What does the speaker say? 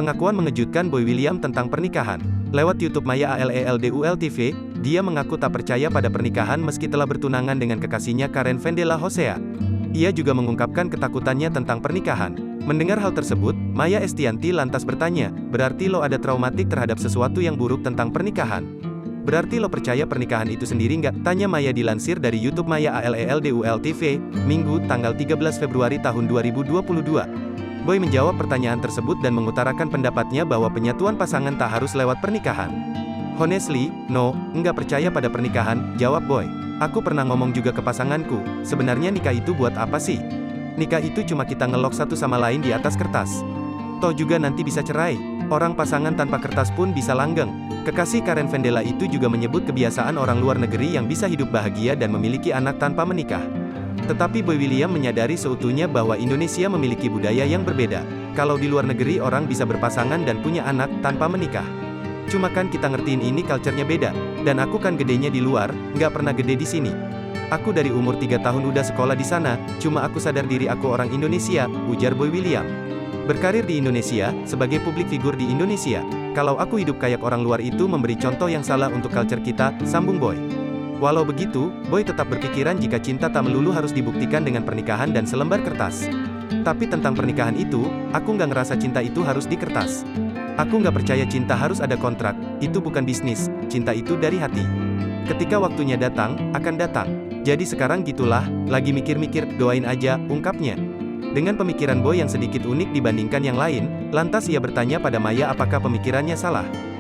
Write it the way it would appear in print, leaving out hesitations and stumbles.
Pengakuan mengejutkan Boy William tentang pernikahan. Lewat YouTube Maya ALELDUL TV, dia mengaku tak percaya pada pernikahan meski telah bertunangan dengan kekasihnya Karen Vendela Hosea. Ia juga mengungkapkan ketakutannya tentang pernikahan. Mendengar hal tersebut, Maya Estianty lantas bertanya, berarti lo ada traumatik terhadap sesuatu yang buruk tentang pernikahan? Berarti lo percaya pernikahan itu sendiri nggak? Tanya Maya dilansir dari YouTube Maya ALELDUL TV, Minggu, tanggal 13 Februari tahun 2022. Boy menjawab pertanyaan tersebut dan mengutarakan pendapatnya bahwa penyatuan pasangan tak harus lewat pernikahan. Honestly, no, nggak percaya pada pernikahan, jawab Boy. Aku pernah ngomong juga ke pasanganku, sebenarnya nikah itu buat apa sih? Nikah itu cuma kita ngelok satu sama lain di atas kertas. Toh juga nanti bisa cerai. Orang pasangan tanpa kertas pun bisa langgeng. Kekasih Karen Vendela itu juga menyebut kebiasaan orang luar negeri yang bisa hidup bahagia dan memiliki anak tanpa menikah. Tetapi Boy William menyadari seutuhnya bahwa Indonesia memiliki budaya yang berbeda. Kalau di luar negeri orang bisa berpasangan dan punya anak tanpa menikah. Cuma kan kita ngertiin ini culture-nya beda. Dan aku kan gedenya di luar, nggak pernah gede di sini. Aku dari umur 3 tahun udah sekolah di sana, cuma aku sadar diri aku orang Indonesia, ujar Boy William. Berkarir di Indonesia, sebagai publik figur di Indonesia. Kalau aku hidup kayak orang luar itu memberi contoh yang salah untuk culture kita, sambung Boy. Walau begitu, Boy tetap berpikiran jika cinta tak melulu harus dibuktikan dengan pernikahan dan selembar kertas. Tapi tentang pernikahan itu, aku nggak ngerasa cinta itu harus di kertas. Aku nggak percaya cinta harus ada kontrak, itu bukan bisnis, cinta itu dari hati. Ketika waktunya datang, akan datang. Jadi sekarang gitulah, lagi mikir-mikir, doain aja, ungkapnya. Dengan pemikiran Boy yang sedikit unik dibandingkan yang lain, lantas ia bertanya pada Maya apakah pemikirannya salah.